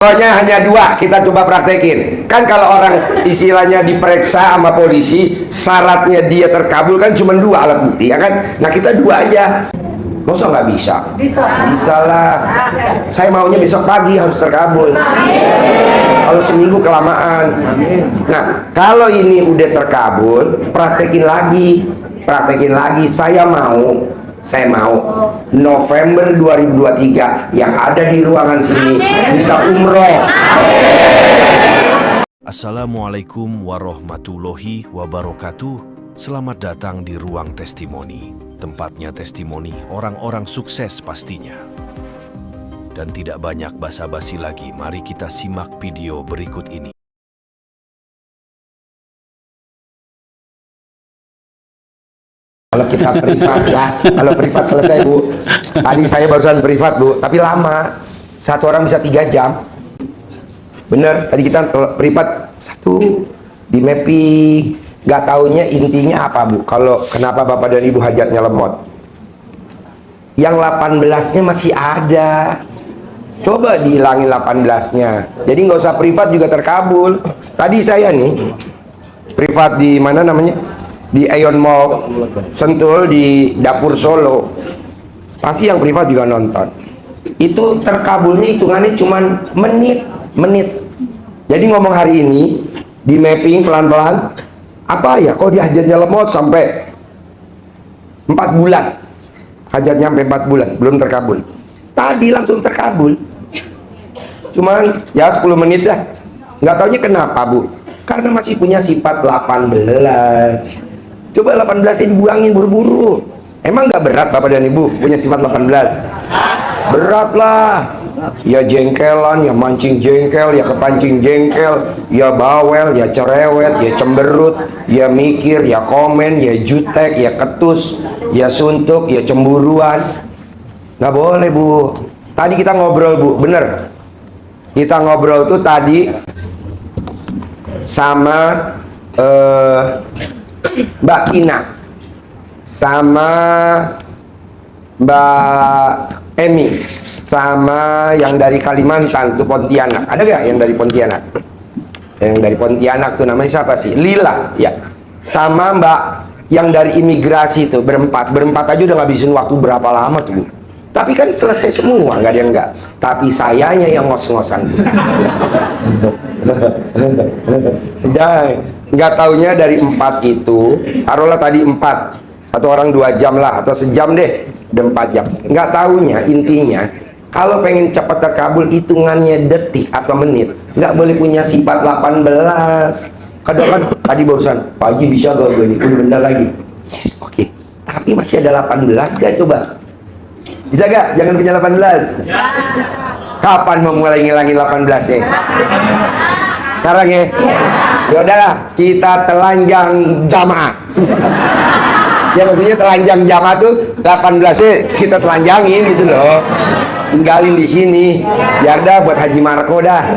Pokoknya hanya dua, kita coba praktekin. Kan kalau orang istilahnya diperiksa sama polisi, syaratnya dia terkabul kan cuma dua alat bukti, ya kan? Nah kita dua aja. Masa nggak bisa? Bisa lah. Saya maunya besok pagi harus terkabul. Kalau seminggu kelamaan. Nah kalau ini udah terkabul, praktekin lagi. Saya mau November 2023 yang ada di ruangan sini bisa umroh. Assalamualaikum warahmatullahi wabarakatuh. Selamat datang di Ruang Testimoni. Tempatnya testimoni orang-orang sukses pastinya. Dan tidak banyak basa-basi lagi, mari kita simak video berikut ini. Kalau kita privat ya, kalau privat selesai Bu. Tadi saya barusan privat Bu, tapi lama. Satu orang bisa 3 jam. Bener, tadi kita privat satu di mapping. Gak taunya intinya apa Bu? Kalau kenapa Bapak dan Ibu hajatnya lemot? Yang 18-nya masih ada. Coba dihilangin 18-nya. Jadi nggak usah privat juga terkabul. Tadi saya nih privat di mana namanya? Di Aeon Mall Sentul di Dapur Solo, pasti yang privat juga nonton. Itu terkabulnya hitungannya cuman menit. Jadi ngomong hari ini di mapping pelan-pelan, apa ya kok dia hajatnya lemot sampai 4 bulan, hajatnya sampai 4 bulan belum terkabul. Tadi langsung terkabul, cuman ya 10 menit dah. Nggak taunya kenapa Bu, karena masih punya sifat 18. Coba 18-nya dibuangin buru-buru. Emang nggak berat Bapak dan Ibu punya sifat 18? Berat lah. Ya jengkelan, ya mancing jengkel, ya kepancing jengkel, ya bawel, ya cerewet, ya cemberut, ya mikir, ya komen, ya jutek, ya ketus, ya suntuk, ya cemburuan. Nggak boleh Bu. Tadi kita ngobrol Bu, bener. Kita ngobrol tuh tadi sama Mbak Kina sama Mbak Emi sama yang dari Kalimantan tuh Pontianak. Ada gak yang dari Pontianak? Yang dari Pontianak tuh namanya siapa sih? Lila ya. Sama Mbak yang dari imigrasi tuh berempat aja udah ngabisin waktu berapa lama tuh Bu. Tapi kan selesai semua, nggak ada yang enggak. Tapi sayanya yang ngos-ngosan. Dan nggak taunya dari 4 itu, taruhlah tadi 4, satu orang 2 jam lah atau sejam deh, udah 4 jam. Nggak taunya intinya, kalau pengen cepat terkabul hitungannya detik atau menit, nggak boleh punya sifat 18. Kadang kan tadi barusan pagi bisa gak gue ini, udah bentar lagi. Yes, oke. Tapi masih ada 18 gak coba? Bisa gak? Jangan punya 18. Kapan mau mulai ngilangin 18 ya? Sekarang ya? Ya udahlah, kita telanjang jamaah. Ya maksudnya telanjang jamaah tuh 18-nya kita telanjangin gitu loh. Tinggalin di sini. Ya udah buat Haji Marco dah.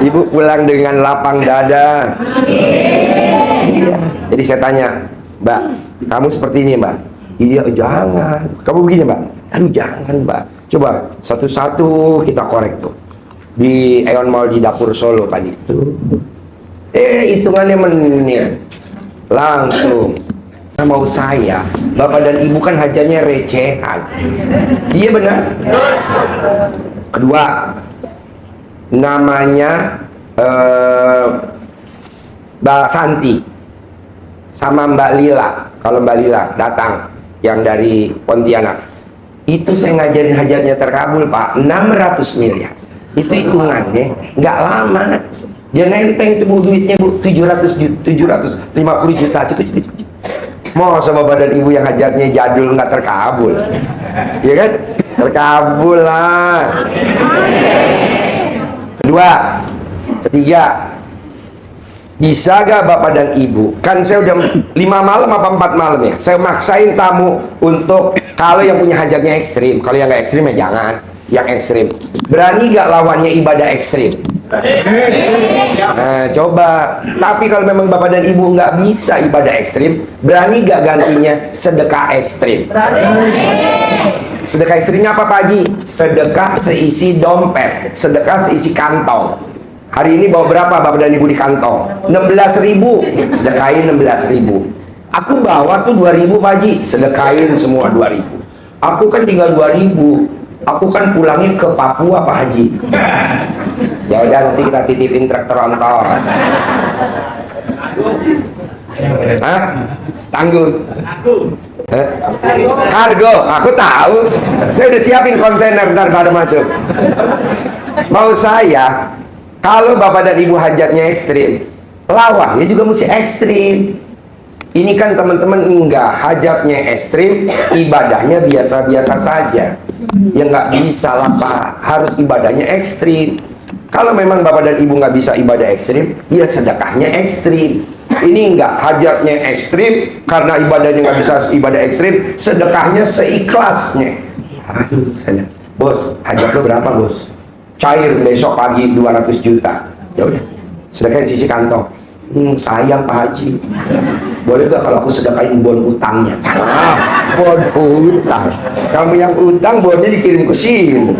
Ibu pulang dengan lapang dada. Iya. Jadi saya tanya, Mbak, kamu seperti ini Mbak? Iya, jangan. Kamu begini Mbak? Aduh jangan Mbak. Coba satu-satu kita korek tuh. Di Aeon Mall di Dapur Solo tadi tuh. Hitungannya menit. Langsung. Mau saya, Bapak dan Ibu kan hajatnya recehan. Iya benar. Kedua, namanya Mbak Santi sama Mbak Lila. Kalau Mbak Lila datang yang dari Pontianak, itu saya ngajarin hajatnya terkabul Pak, 600 miliar. Itu hitungannya nggak lama. Dia nenteng tuh Bu duitnya Bu, 750 juta. Cukup. Mau sama Bapak dan Ibu yang hajatnya jadul nggak terkabul, ya kan? Terkabul lah. Ketiga, bisa gak Bapak dan Ibu? Kan saya udah 5 malam apa 4 malam ya? Saya maksain tamu untuk kalau yang punya hajatnya ekstrim. Kalau yang nggak ekstrim ya jangan. Yang ekstrim. Berani gak lawannya ibadah ekstrim? Nah coba. Tapi kalau memang Bapak dan Ibu nggak bisa ibadah ekstrim, berani gak gantinya sedekah ekstrim? Berani. Sedekah ekstrimnya apa Pak Haji? Sedekah seisi dompet, sedekah seisi kantong. Hari ini bawa berapa Bapak dan Ibu di kantong? 16.000, sedekahin 16.000. Aku bawa tuh 2.000 Pak Haji, sedekahin semua 2.000. Aku kan tinggal 2.000, aku kan pulangnya ke Papua Pak Haji. Ya udah, nanti kita titipin truk tronton. Hah? Tanggung? Kargo, aku tahu. Saya udah siapin kontainer ntar pada masuk. Mau saya, kalau Bapak dan Ibu hajatnya ekstrim, lawannya juga mesti ekstrim. Ini kan teman-teman enggak, hajatnya ekstrim, ibadahnya biasa-biasa saja. Ya nggak bisa lah Pak, harus ibadahnya ekstrim. Kalau memang Bapak dan Ibu nggak bisa ibadah ekstrim, ya sedekahnya ekstrim. Ini enggak, hajatnya ekstrim, karena ibadahnya nggak bisa ibadah ekstrim, sedekahnya seikhlasnya. Aduh, saya, bos, hajat lo berapa bos? Cair besok pagi 200 juta. Ya udah, sedekahin sisi kantong. Sayang Pak Haji, boleh gak kalau aku sedekahin bon utangnya? Bon utang, kamu yang utang, bonnya dikirim ke sini.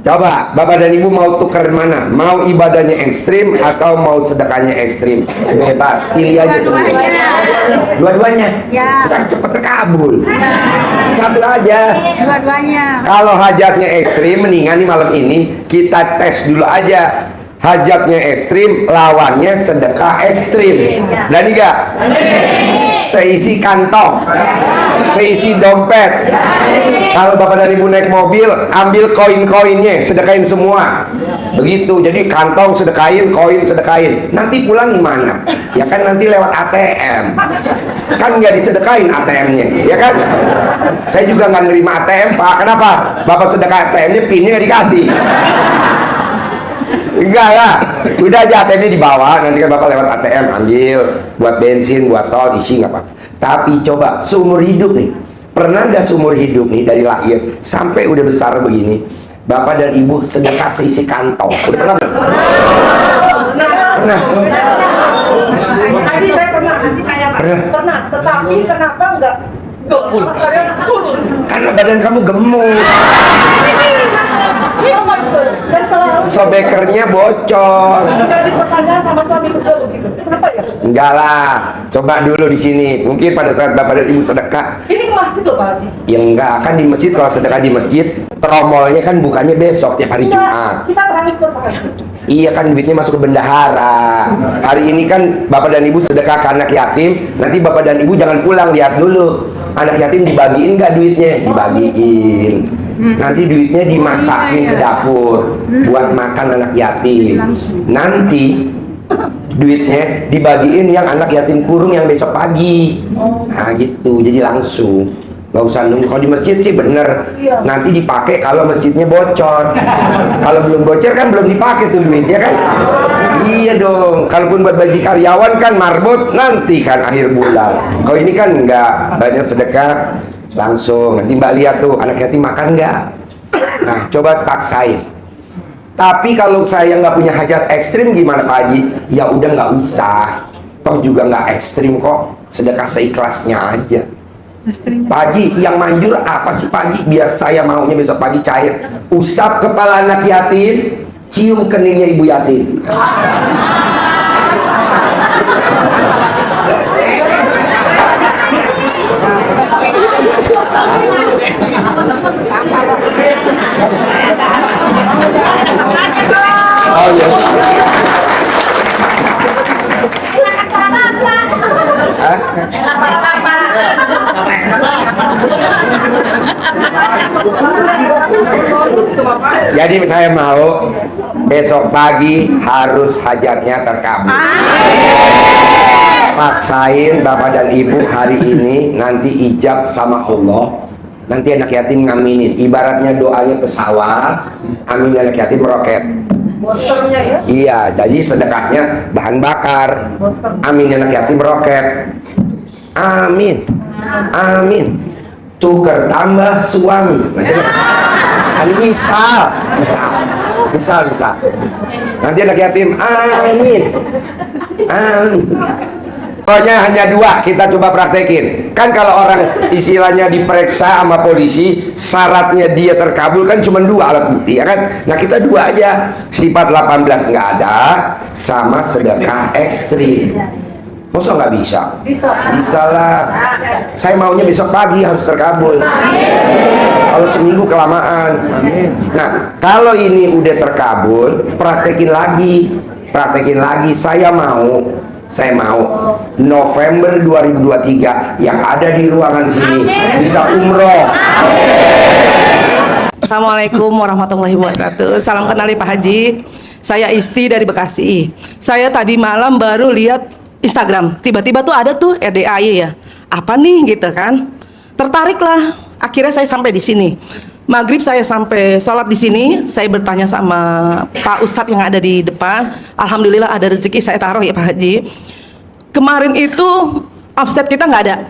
Coba Bapak dan Ibu mau tukar mana? Mau ibadahnya ekstrim atau mau sedekahnya ekstrim? Bebas, pilih aja sendiri. Dua-duanya? Ya. Kan cepet terkabul. Satu aja. Dua-duanya. Kalau hajatnya ekstrim, mendingan nih malam ini kita tes dulu aja. Hajatnya ekstrim, lawannya sedekah ekstrim. Berani gak? Seisi kantong, seisi dompet. Kalau Bapak dan Ibu naik mobil, ambil koin-koinnya, sedekahin semua. Begitu, jadi kantong sedekahin, koin sedekahin. Nanti pulang gimana? Ya kan nanti lewat ATM. Kan nggak disedekahin ATM-nya, ya kan? Saya juga nggak nerima ATM Pak. Kenapa? Bapak sedekah ATM-nya, pinnya nggak dikasih. Enggak lah, udah aja ATM-nya dibawa, nanti kan Bapak lewat ATM ambil buat bensin, buat tol, isi nggak apa-apa. Tapi coba seumur hidup nih, pernah nggak seumur hidup nih dari lahir sampai udah besar begini, Bapak dan Ibu sedekah seisi kantong? Udah pernah? Pernah. Tadi saya pernah, pernah, tetapi kenapa enggak sama saya turun? Karena badan kamu gemuk. Apa itu? Dan selalu Sobekernya bocor. enggak diperpanjang sama suami juga begitu. Kenapa ya? Enggak lah, coba dulu di sini. Mungkin pada saat Bapak dan Ibu sedekah. Ini ke masjid loh Pak Haji. Ya enggak, kan di masjid kalau sedekah di masjid, tromolnya kan bukannya besok tiap hari Jumat. Kita transfer Pak Haji. Iya kan duitnya masuk ke bendahara. Hari ini kan Bapak dan Ibu sedekah ke anak yatim. Nanti Bapak dan Ibu jangan pulang, lihat dulu anak yatim dibagiin nggak duitnya? Dibagiin. Nanti duitnya dimasakin ke dapur buat makan anak yatim. Nanti duitnya dibagiin yang anak yatim kurung yang besok pagi. Nah gitu, jadi langsung. Nggak usah nunggu. Kalau di masjid sih bener, nanti dipakai kalau masjidnya bocor. Kalau belum bocor kan belum dipakai tuh duit, ya kan? Iya dong. Kalaupun buat bagi karyawan kan marbot nanti kan akhir bulan. Kalau ini kan nggak, banyak sedekah langsung. Nanti Mbak lihat tuh anak yatim makan nggak? Nah coba paksain. Tapi kalau saya nggak punya hajat ekstrim gimana Pak Haji? Ya udah nggak usah. Toh juga nggak ekstrim kok. Sedekah seikhlasnya aja. Pak Haji, yang manjur apa sih Pak Haji? Biar saya maunya besok pagi cair. Usap kepala anak yatim, cium keningnya ibu yatim. Oh iya. Hah? Jadi saya mau besok pagi harus hajatnya terkabul. Paksain Bapak dan Ibu hari ini, nanti ijab sama Allah. Nanti anak yatim ngaminin, ibaratnya doanya pesawat, amin anak yatim roket. Monsternya ya? Iya, jadi sedekahnya bahan bakar, amin anak yatim roket. Amin, amin. Tuker tambah suami. Ini misal. Nanti anak yatim, amin, amin. Pokoknya hanya 2, kita coba praktekin. Kan kalau orang istilahnya diperiksa sama polisi, syaratnya dia terkabul kan cuma 2 alat bukti, ya kan? Nah kita 2 aja, sifat 18 nggak ada, sama sedekah ekstrim. Masa nggak bisa? Bisa lah. Saya maunya besok pagi harus terkabul. Kalau seminggu kelamaan. Nah kalau ini udah terkabul, praktekin lagi. Saya mau November 2023 yang ada di ruangan sini bisa umroh. Assalamualaikum warahmatullahi wabarakatuh. Salam kenal Pak Haji. Saya Isti dari Bekasi. Saya tadi malam baru lihat Instagram. Tiba-tiba tuh ada tuh RDAY ya. Apa nih gitu kan? Tertarik lah. Akhirnya saya sampai di sini. Maghrib saya sampai sholat di sini. Saya bertanya sama Pak Ustadz yang ada di depan. Alhamdulillah ada rezeki saya taruh ya Pak Haji. Kemarin itu offset kita nggak ada.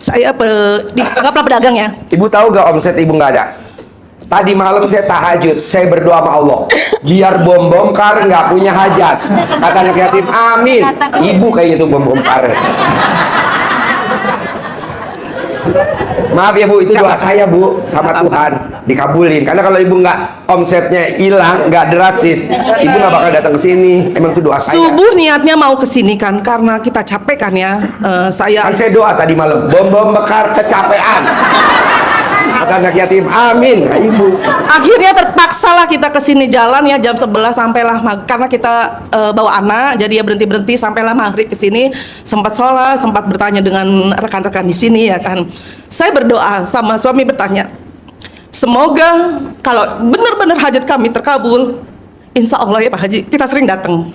Saya anggaplah pedagang ya. Ibu tahu gak omset ibu nggak ada? Tadi malam saya tahajud, saya berdoa sama Allah, biar bom bongkar nggak punya hajat. Kata anak yatim, amin. Ibu kayak gitu bom bongkar. Maaf ya Bu, itu doa saya Bu sama Tuhan dikabulin. Karena kalau ibu nggak omsetnya hilang, nggak drastis, ibu nggak bakal datang ke sini. Emang itu doa saya. Subuh niatnya mau ke sini kan karena kita capek kan ya. Kan saya doa tadi malam, bom bongkar kecapean. Kata anak yatim, amin. Nah, ibu. Akhirnya terpaksalah kita ke sini jalan ya jam 11 sampailah karena kita bawa anak, jadi ya berhenti sampailah maghrib ke sini, sempat sholat, sempat bertanya dengan rekan-rekan di sini ya kan. Saya berdoa sama suami bertanya, semoga kalau benar-benar hajat kami terkabul, insya Allah ya Pak Haji, kita sering datang.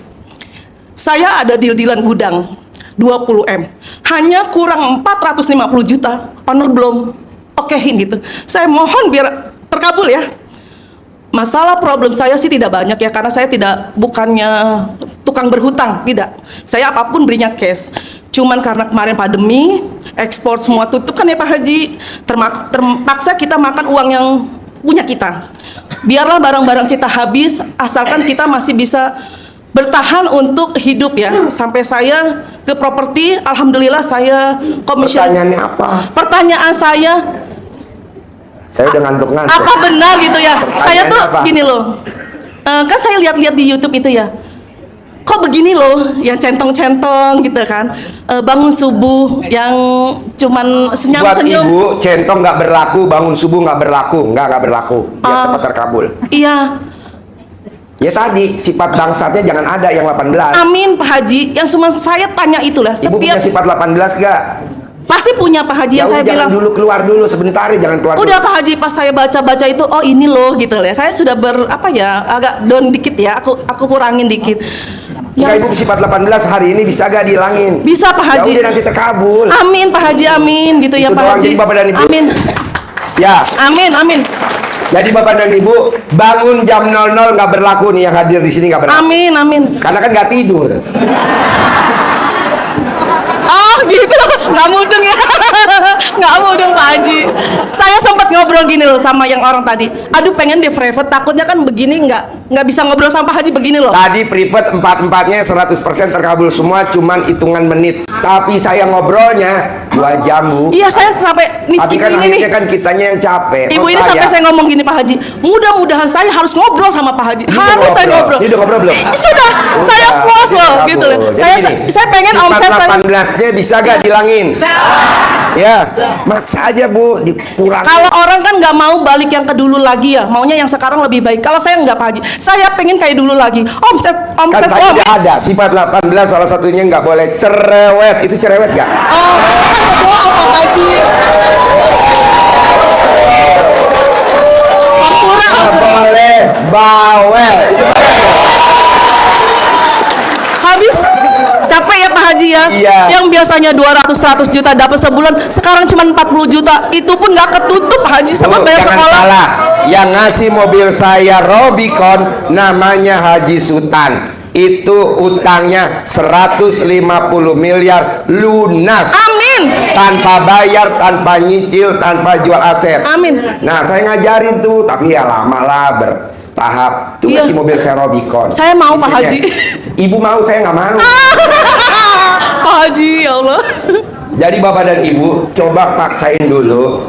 Saya ada deal-dealan gudang 20M, hanya kurang 450 juta, owner belum okein gitu. Saya mohon biar terkabul ya. Masalah problem saya sih tidak banyak ya, karena saya bukannya tukang berhutang, tidak. Saya apapun belinya cash. Cuman karena kemarin pandemi, ekspor semua tutup kan ya Pak Haji, terpaksa kita makan uang yang punya kita. Biarlah barang-barang kita habis, asalkan kita masih bisa bertahan untuk hidup ya. Sampai saya ke properti, alhamdulillah saya komision. Pertanyaannya apa? Pertanyaan saya udah ngantuk-ngantuk. apa benar gitu ya? Saya tuh apa? gini loh, kan saya lihat-lihat di YouTube itu ya, kok begini loh, yang centong-centong gitu kan, bangun subuh yang cuman Buat senyum-senyum. ibu, centong nggak berlaku, bangun subuh nggak berlaku, nggak berlaku. Biar cepat terkabul. Iya. Ya tadi, sifat bangsatnya jangan ada yang 18. Amin Pak Haji, yang cuma saya tanya itulah. Ibu punya sifat 18 nggak? Pasti punya Pak Haji, yang saya bilang. Dulu keluar dulu sebentar ya, jangan keluar. Udah dulu. Pak Haji, pas saya baca-baca itu, oh ini loh gitu ya. Saya sudah agak down dikit ya, aku kurangin dikit. Jika ibu sifat 18 hari ini bisa gak dihilangin? Bisa Pak Haji. Ya udah nanti terkabul. Amin Pak Haji, amin gitu ya Itu Pak doang, Haji. jadi Bapak dan Ibu. Amin. Ya. Amin. Jadi Bapak dan Ibu, bangun jam 00 nggak berlaku nih, yang hadir di sini nggak berlaku. Amin. Karena kan nggak tidur. Oh gitu, nggak mudeng ya. Nggak mudeng Pak Haji. Saya sempat ngobrol gini loh sama yang orang tadi. Aduh pengen di private, takutnya kan begini nggak bisa ngobrol sama Pak Haji begini loh. Tadi private 4-4-nya 100% terkabul semua, cuman hitungan menit. Tapi saya ngobrolnya 2 jam Bu. Iya saya sampai nih, Tapi ibu kan ini akhirnya nih. kan kitanya yang capek. Ibu ini sampai saya ngomong gini Pak Haji, mudah-mudahan saya harus ngobrol sama Pak Haji. Ini Harus saya ngobrol. Ini udah ngobrol belum? Sudah, saya puas loh Kabul. gitu loh. Jadi Saya pengen sifat omset saya. 18-nya bisa gak dilangin? Ya, maksa aja Bu, dikurangi. Kalau orang kan nggak mau balik yang ke dulu lagi ya, maunya yang sekarang lebih baik. Kalau saya nggak Pak Haji, saya pengen kayak dulu lagi. Omset Kan tadi suami. ada sifat 18, salah satunya nggak boleh cerewet. Itu cerewet gak? Oh, Pak Haji. Nggak boleh bawel. Habis capek ya Pak Haji ya. Iya. Yang biasanya 200-100 juta dapat sebulan, sekarang cuma 40 juta. Itu pun nggak ketutup Pak Haji sama Bu, bayar jangan sekolah. salah. Yang ngasih mobil saya Robicon namanya Haji Sultan. Itu utangnya 150 miliar lunas. Amin. Tanpa bayar, tanpa nyicil, tanpa jual aset. Amin. Nah, saya ngajarin tuh, tapi ya lama lah bertahap. Tuh Iya. ngasih mobil saya Robicon. Saya mau, Pak Istrinya, Haji. Ibu mau, saya nggak mau. Pak Haji, ya Allah. Jadi Bapak dan Ibu coba paksain dulu.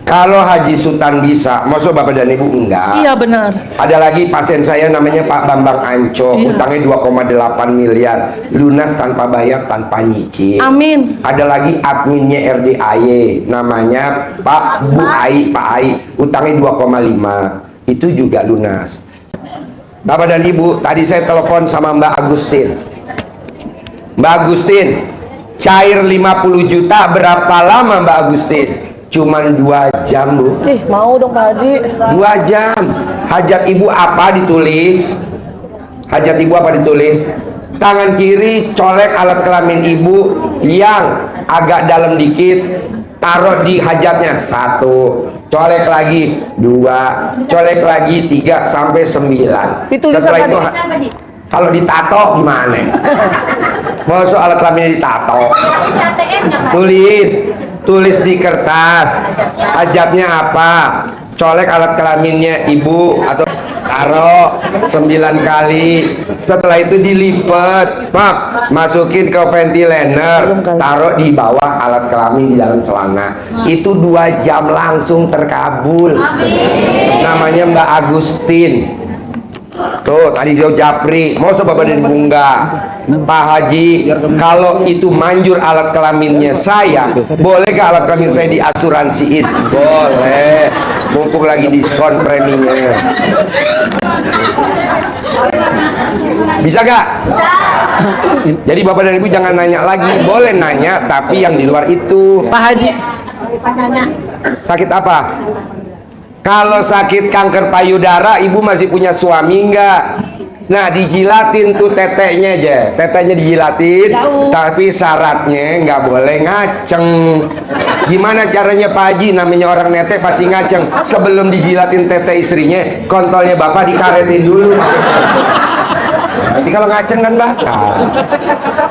Kalau Haji Sultan bisa, maksud Bapak dan Ibu enggak? Iya benar. Ada lagi pasien saya namanya Pak Bambang Anco, Iya. utangnya 2,8 miliar, lunas tanpa bayar, tanpa nyicil. Amin. Ada lagi adminnya RDAY, namanya Pak Pak Ai, utangnya 2,5, itu juga lunas. Bapak dan Ibu, tadi saya telepon sama Mbak Agustin. Mbak Agustin, cair 50 juta berapa lama Mbak Agustin? Cuman 2 jam Bu. Mau dong Pak Haji. 2 jam. Hajat ibu apa ditulis? Hajat ibu apa ditulis? Tangan kiri colek alat kelamin ibu yang agak dalam dikit, taruh di hajatnya. 1, colek lagi 2, colek lagi 3 sampai 9. Setelah itu kalau ditato gimana? Mau soal kelamin ditato? Tulis di kertas. Hajatnya apa? Colek alat kelaminnya ibu atau taruh 9 kali. Setelah itu dilipat, Pak, masukin ke ventilator, taruh di bawah alat kelamin di dalam celana. Itu 2 jam langsung terkabul. Namanya Mbak Agustin. Tuh tadi Zio Japri, mau Bapak dan Ibu enggak? Pak Haji, kalau itu manjur alat kelaminnya saya, boleh gak alat kelamin saya diasuransiin? Boleh, mumpung lagi diskon preminya. Bisa gak? Jadi Bapak dan Ibu jangan nanya lagi, boleh nanya tapi yang di luar itu. Pak Haji. Sakit apa? Kalau sakit kanker payudara, ibu masih punya suami enggak? Nah, dijilatin tuh teteknya aja. Teteknya dijilatin, tapi syaratnya nggak boleh ngaceng. Gimana caranya Pak Haji? Namanya orang netek pasti ngaceng. Sebelum dijilatin tete istrinya, kontolnya Bapak dikaretin dulu. Nanti kalau ngaceng kan bakal.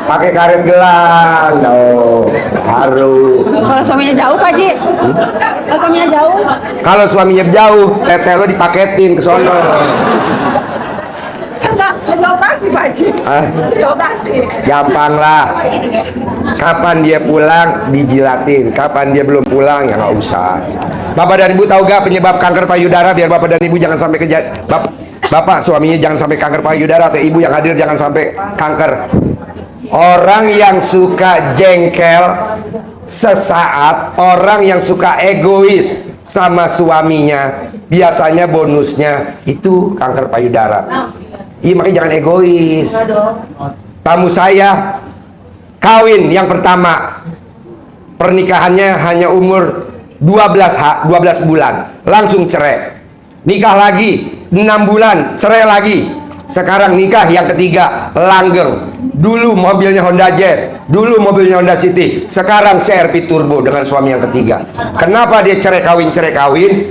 Pakai karet gelang, haru. Kalau suaminya jauh, Pak Haji. Kalau suaminya jauh. Kalau suaminya jauh, tete lo dipaketin ke sono. Enggak, dioperasi Pak Haji. Dioperasi. Gampang lah. Kapan dia pulang dijilatin, kapan dia belum pulang ya nggak usah. Bapak dan Ibu tahu gak penyebab kanker payudara? Biar Bapak dan Ibu jangan sampai Bapak suaminya jangan sampai kanker payudara, atau Ibu yang hadir jangan sampai kanker. Orang yang suka jengkel sesaat, orang yang suka egois sama suaminya, biasanya bonusnya itu kanker payudara. Iya, makanya jangan egois. Tamu saya kawin yang pertama, pernikahannya hanya umur 12 bulan, langsung cerai. Nikah lagi 6 bulan, cerai lagi. Sekarang nikah yang ketiga, langgeng. Dulu mobilnya Honda Jazz, dulu mobilnya Honda City, sekarang CR-V turbo dengan suami yang ketiga. Kenapa dia cerai kawin?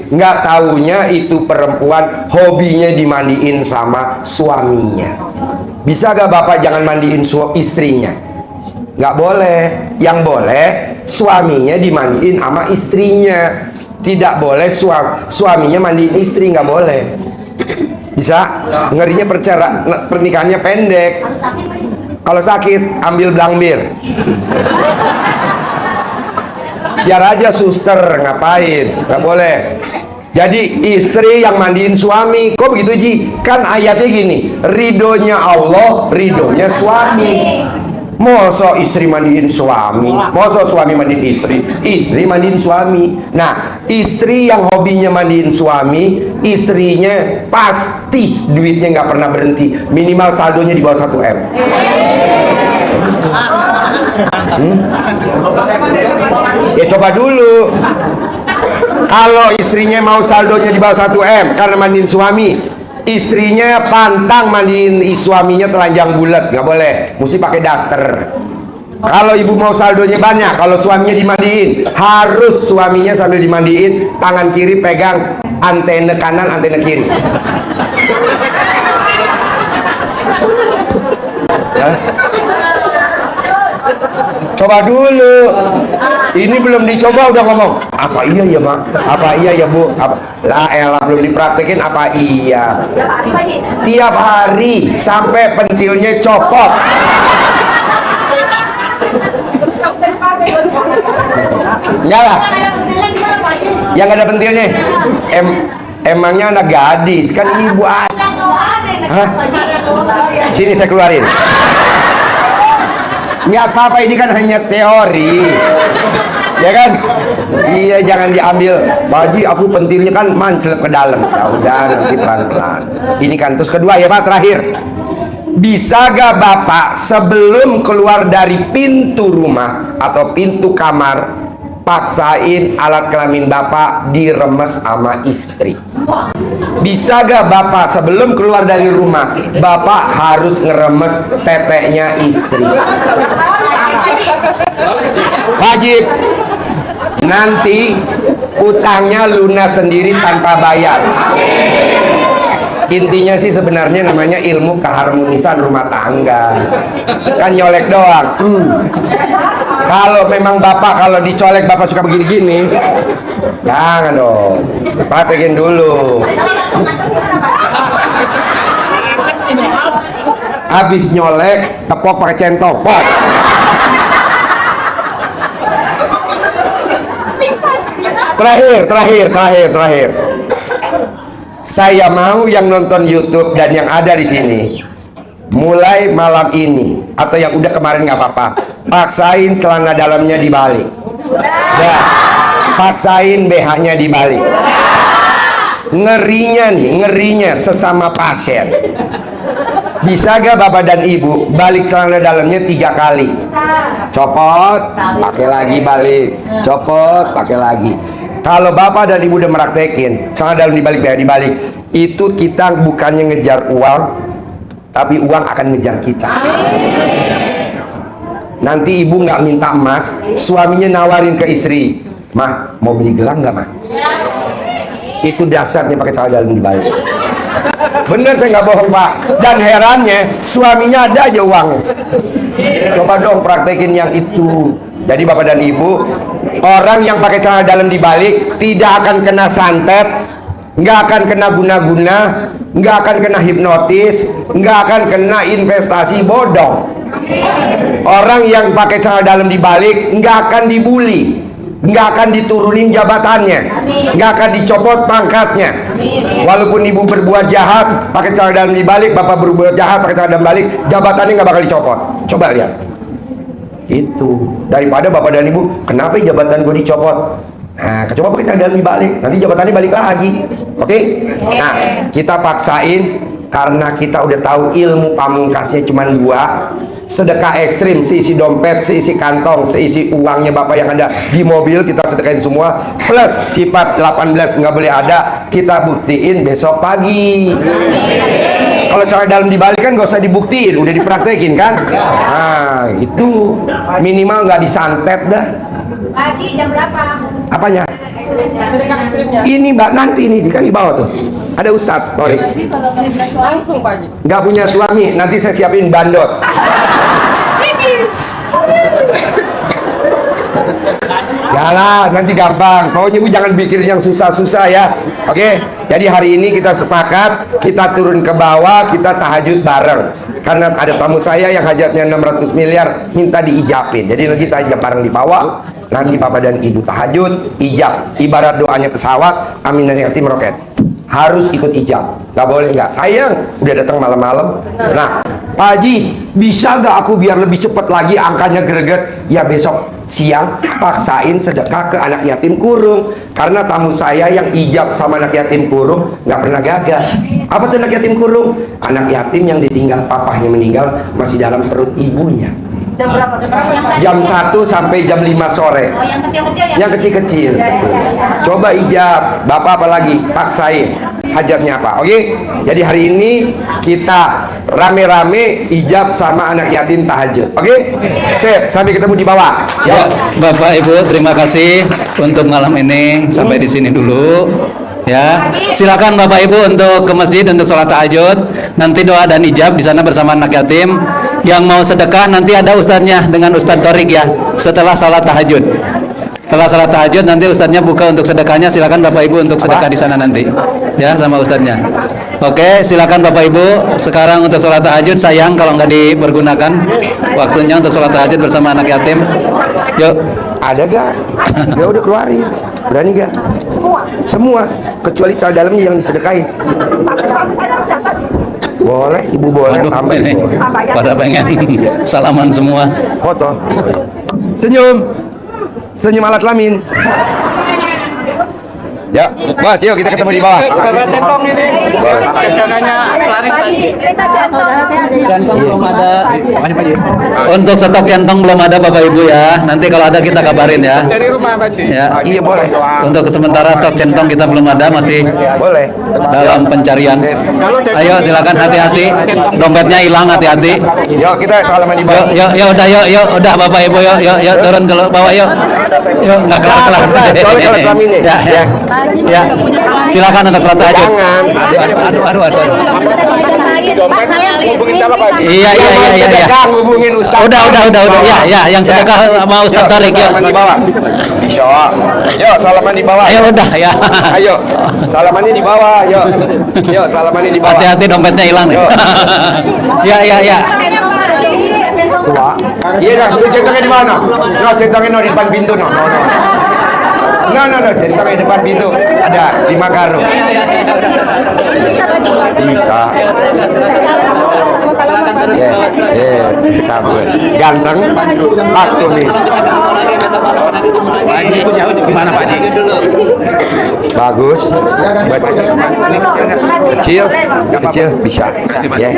Nggak taunya itu perempuan hobinya dimandiin sama suaminya. Bisa gak Bapak jangan mandiin istrinya? Nggak boleh. Yang boleh suaminya dimandiin sama istrinya. Tidak boleh suaminya mandiin istri, nggak boleh. Bisa? Ngerinya pernikahannya pendek. Kalau sakit ambil blambir. Biar aja suster, ngapain? Nggak boleh. Jadi istri yang mandiin suami. Kok begitu Ji? Kan ayatnya gini, ridhonya Allah, ridhonya suami. Masa istri mandiin suami, masa suami mandiin istri, istri mandiin suami. Nah, istri yang hobinya mandiin suami, istrinya pasti duitnya nggak pernah berhenti, minimal saldonya di bawah 1 M. Ya coba dulu. Kalau istrinya mau saldonya di bawah 1 M karena mandiin suami, istrinya pantang mandiin suaminya telanjang bulat, nggak boleh, mesti pakai daster. Kalau ibu mau saldonya banyak, kalau suaminya dimandiin, harus suaminya sambil dimandiin, tangan kiri pegang antena kanan, antena kiri. Coba dulu. Ini belum dicoba udah ngomong. Apa iya ya, Mak? Apa iya ya, Bu? Apa? Lah elah, belum dipraktekin apa iya? Tiap hari sampai pentilnya copot. Enggak lah. Yang nggak ada pentilnya. Emangnya anak gadis kan ibu ada. Hah? Sini saya keluarin. Nggak apa-apa, ini kan hanya teori. Ya kan? Iya, jangan diambil. Baji, aku pentilnya kan mancelep ke dalam. Ya udah, nanti pelan-pelan. Ini kan terus kedua ya Pak, terakhir. Bisa gak Bapak sebelum keluar dari pintu rumah atau pintu kamar, paksain alat kelamin Bapak diremes sama istri? Bisa gak Bapak sebelum keluar dari rumah, Bapak harus ngeremes teteknya istri? Wajib. Nanti utangnya lunas sendiri tanpa bayar. Intinya sih sebenarnya namanya ilmu keharmonisan rumah tangga. Kan nyolek doang. Kalau memang Bapak kalau dicolek Bapak suka begini-gini, jangan dong. Praktekin dulu. Habis nyolek, tepok pakai centok. Pot. Terakhir. Saya mau yang nonton YouTube dan yang ada di sini, mulai malam ini atau yang udah kemarin nggak apa-apa, paksain celana dalamnya dibalik. Ya, paksain BH-nya dibalik. Ngerinya sesama pasien. Bisa gak Bapak dan Ibu balik celana dalamnya 3 kali? Copot, pakai lagi balik. Copot, pakai lagi. Kalau Bapak dan Ibu udah meraktekin celana dalam dibalik, BH dibalik, itu kita bukannya ngejar uang, tapi uang akan ngejar kita. Nanti Ibu nggak minta emas, suaminya nawarin ke istri, "Mah, mau beli gelang nggak, Mah?" Itu dasarnya pakai celana dalam dibalik. Bener, saya nggak bohong Pak. Dan herannya suaminya ada aja uangnya. Coba dong praktekin yang itu. Jadi Bapak dan Ibu, orang yang pakai celana dalam dibalik tidak akan kena santet, nggak akan kena guna-guna, nggak akan kena hipnotis, nggak akan kena investasi bodong. Orang yang pakai celana dalam dibalik nggak akan dibully, nggak akan diturunin jabatannya, nggak akan dicopot pangkatnya. Walaupun Ibu berbuat jahat pakai celana dalam dibalik, Bapak berbuat jahat pakai celana dalam balik, jabatannya nggak bakal dicopot. Coba lihat. Itu daripada Bapak dan Ibu, kenapa jabatan gue dicopot? Nah, coba pakai celana dalam dibalik, nanti jabatannya balik lagi. Oke? Nah, kita paksain karena kita udah tahu ilmu pamungkasnya cuma 2. Sedekah ekstrim, seisi dompet, seisi kantong, seisi uangnya Bapak yang ada di mobil, kita sedekahin semua. Plus sifat 18 nggak boleh ada, kita buktiin besok pagi. Kalau cara dalam dibalik kan nggak usah dibuktiin, udah dipraktekin kan? Nah, itu minimal nggak disantet dah. Haji jam berapa? Apanya? Ini Mbak, nanti nih kan di bawah tuh. Ada Ustadz, sorry. Langsung Pak Haji. Nggak punya suami, nanti saya siapin bandot. Yalah, nanti gampang. Pokoknya Ibu jangan bikin yang susah-susah ya. Oke? Jadi hari ini kita sepakat, kita turun ke bawah, kita tahajud bareng. Karena ada tamu saya yang hajatnya 600 miliar, minta diijabin. Jadi kita ijab bareng di bawah. Nanti Bapak dan Ibu tahajud, ijab. Ibarat doanya pesawat, amin dari hati meroket. Harus ikut ijab, nggak boleh nggak. Sayang, udah datang malam-malam. Nah, Pak Haji, bisa nggak aku biar lebih cepat lagi angkanya greget? Ya besok siang paksain sedekah ke anak yatim kurung. Karena tamu saya yang ijab sama anak yatim kurung nggak pernah gagal. Apa tuh anak yatim kurung? Anak yatim yang ditinggal papahnya meninggal masih dalam perut ibunya. Jam berapa? Jam 1 sampai jam 5 sore. Oh, yang kecil-kecil ya? Yang kecil-kecil. Coba ijab. Bapak apa lagi? Paksain. Hajatnya apa? Oke? Jadi hari ini kita rame-rame ijab sama anak yatim tahajud. Oke? Sip. Sampai ketemu di bawah. Ya, Bapak Ibu, terima kasih untuk malam ini. Sampai di sini dulu. Ya, silakan Bapak Ibu untuk ke masjid untuk sholat tahajud. Nanti doa dan ijab di sana bersama anak yatim. Yang mau sedekah nanti ada ustadznya dengan Ustadz Torik ya. Setelah sholat tahajud. Setelah sholat tahajud nanti ustadznya buka untuk sedekahnya. Silakan Bapak Ibu untuk sedekah di sana nanti. Ya, sama ustadznya. Oke, silakan Bapak Ibu. Sekarang untuk sholat tahajud, sayang kalau nggak dipergunakan waktunya untuk sholat tahajud bersama anak yatim. Yuk. Ada gak? Ya udah keluarin. Berani gak? Semua. Kecuali cal dalamnya yang disedekain. Boleh, ibu boleh. Waduh, Tambah ini boleh. pada pengen salaman semua. Foto. Senyum. Senyum alat kelamin. Ya, Mas, yuk kita ketemu di bawah. Centong ini. Centong belum ada. Untuk stok centong belum ada Bapak Ibu ya. Nanti kalau ada kita kabarin ya. Dari rumah Pak Ji. Ya. Iya boleh. Untuk sementara stok centong kita belum ada, masih Boleh. dalam pencarian. Ayo silakan hati-hati. Dompetnya hilang, hati-hati. Yuk kita salaman di bawah. Yuk, udah Bapak Ibu, yuk turun ke bawah yuk. Yuk, nggak kelar. Soalnya kalau kelamin nih. Ya. Ya, silakan untuk sholat tahajud. Jangan. Aduh. Hubungin siapa Pak Ji? Iya. Jangan hubungin Ustaz. Udah. Ya, yang sedekah sama Ustaz Tarik yuk. Salaman di bawah. Bisa. Yuk, salaman di bawah. Ayo udah ya. Ayo, salamannya di bawah. Yuk, salamannya di bawah. Hati-hati dompetnya hilang nih. Yuk. Ya. Tua. Iya dah, itu centangnya di mana? No, centangnya di depan pintu no. No, centangnya di depan pintu. Ada di Makaro. Bisa. Kabur. Ganteng. Aku nih. Gimana Pak Ji? Bagus. Kecil bisa. Ya.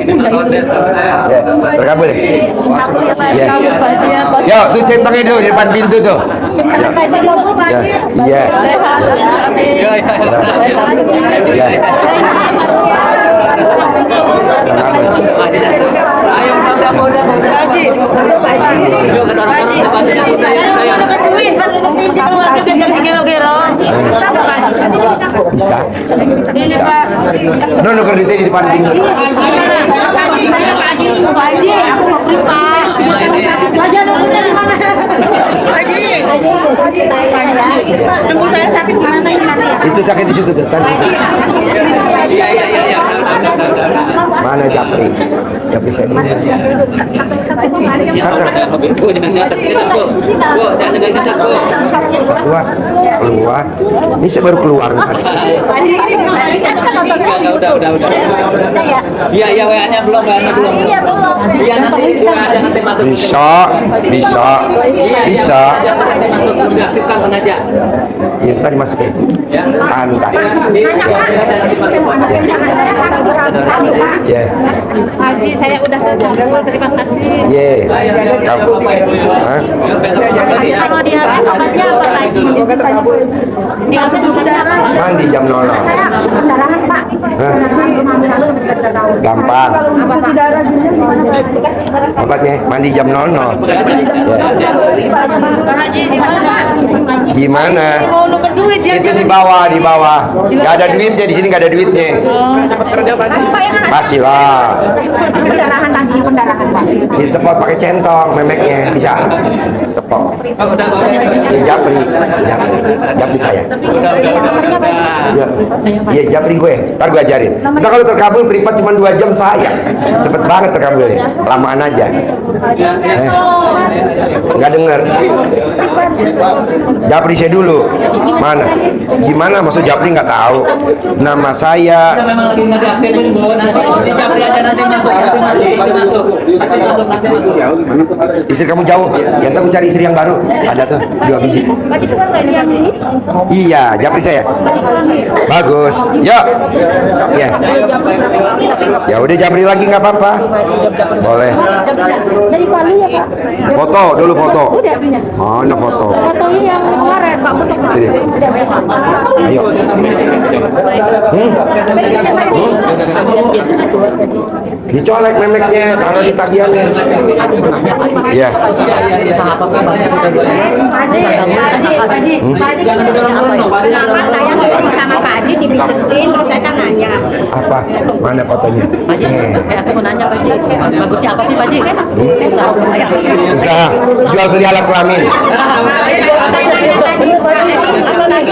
Terkabul. Ya. Yuk, tuh centangnya tuh di depan pintu tuh. Iya. Ya. Bisa. No, kreditnya di depan pintu. Itu sakit di situ tuh. Mana Japri? Japri saya sini. Keluar. Ini saya baru keluar. Udah. Iya, WA-nya belum. Iya, nanti masuk. Bisa. Nanti masuk, belum diaktifkan sengaja. Iya, tadi masukin. Tahan. Ya. Haji, saya udah terima kasih. Ye. Kamu. Hah? Kalau dia apa Haji? Dia darah. Mandi jam 00. Pendarahan Pak. Hah? Gampang. Cuci darah gini gimana Pak? Obatnya mandi jam 00. Ya. Haji di mana? Gimana? Mau nuker duit dia Itu di bawah. Gak ada duitnya di sini, gak ada duitnya. Kasih lah. Pendarahan Haji, pendarahan Pak. Ditepok pakai centong, memeknya bisa. Tepok. Iya, Japri saya. Iya, Japri gue. Ntar gue ajarin. Ntar kalau terkabul privat cuma 2 jam saya. Cepet banget terkabulnya. Lamaan aja. Nggak denger. Japri saya dulu. Mana? Gimana? Maksud Japri nggak tahu. Nama saya. Memang lagi nggak diaktifin Bu, nanti Japri aja nanti masuk. Istri kamu jauh. Ya ntar aku cari istri yang baru. Ada tuh 2 biji. Iya, Japri saya. Bagus. Yuk. Ya. Ya udah Japri lagi nggak apa-apa. Boleh. Dari Palu ya Pak? Foto dulu foto. Udah punya. Mana foto? Fotonya yang kemarin Pak, betul Pak. Sini. Ayo. Dicolek memeknya, taruh di tagihannya. Iya. Mama saya ngobrol sama Pak Haji dipijetin, terus saya kan nanya. Apa? Mana fotonya? Aku mau nanya Pak Haji, bagusnya apa sih Pak Haji? Usaha apa saya? Usaha jual beli alat kelamin.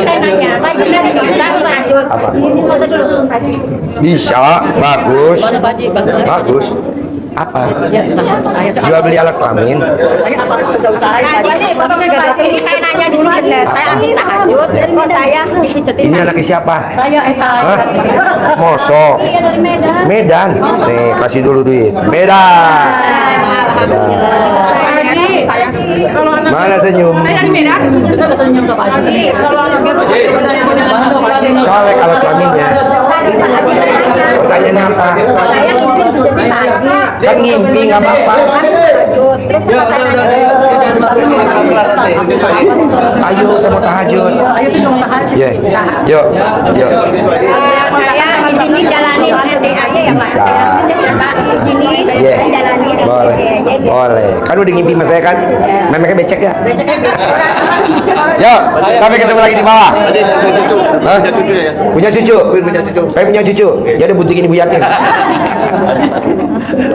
Saya nanya, bajunya bisa lanjut. Apa? Ini foto dulu Pak Haji. Bisa, bagus. Mana Pak Haji? Bagusnya. Bagus. Apa? Ya usaha untuk saya. Jual beli alat kelamin. Saya apa sudah usaha ya Pak Haji. Tapi saya gagal. Ini saya nanya dulu, saya habis tahajud, kok saya dipijetin. Ini anaknya siapa? Saya Esa. Hah? Mosok. Iya dari Medan. Medan. Nih, kasih dulu duit. Medan. Mana senyum? Saya udah senyum ke Pak Haji. Colek alat kelaminnya. Pertanyaannya apa? Saya mimpi dipijetin Pak Haji. Kan ngimpi nggak apa-apa. Habis tahajud, terus saya nanya. Ayo sama tahajud. Ayo sih dong Pak Haji. Yes. Yuk, yuk. Saya izinin jalani SDAY ya Pak. Pak, izinin Iya. saya jalani Boleh. SDAY. Boleh. Kan udah ngimpi sama saya kan? Memangnya becek ya? Yuk, sampai ketemu lagi di bawah. Hah? Punya cucu? Saya punya cucu. Ya udah buntingin Ibu Yatin.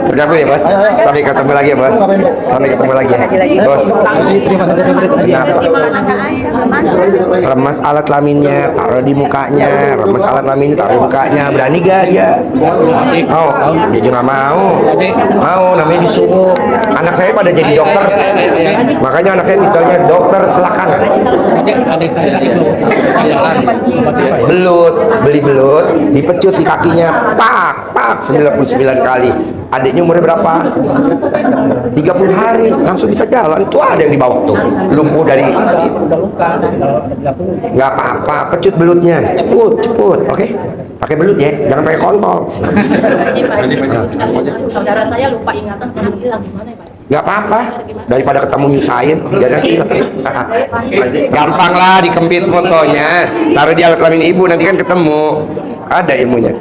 Udah ya bos. Sampai ketemu lagi ya bos. Sampai ketemu lagi ya. Bos. Kenapa? Remas alat kelaminnya, taruh di mukanya. Remas alat kelaminnya, taruh di mukanya. Berani gak dia? Mau? Dia juga mau. Mau, namanya disuruh. Anak saya pada jadi dokter. Makanya anak saya titelnya dokter selakangan. Belut, beli belut, dipecut di kakinya, pak, 99 kali. Adiknya umurnya berapa? 30 hari, langsung bisa jalan. Itu ada yang dibawa tuh, lumpuh dari. Nggak apa-apa, pecut belutnya, ceput, oke? Pakai belut ya, jangan pakai kontol. Saudara saya lupa ingatan sekarang hilang gimana ya Pak? Nggak apa-apa, daripada ketemu nyusahin, biar nanti hilang. Gampang lah, dikempit fotonya, taruh di alat kelamin ibu, nanti kan ketemu. Ada ilmunya.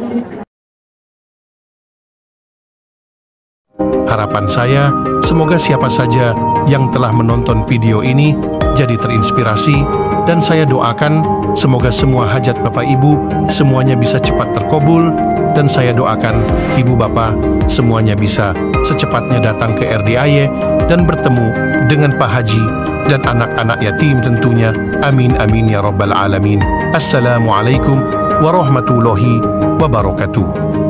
Harapan saya, semoga siapa saja yang telah menonton video ini jadi terinspirasi, dan saya doakan semoga semua hajat Bapak Ibu semuanya bisa cepat terkabul, dan saya doakan Ibu Bapak semuanya bisa secepatnya datang ke RDAY dan bertemu dengan Pak Haji dan anak-anak yatim tentunya. Amin amin ya rabbal alamin. Assalamualaikum warahmatullahi wabarakatuh.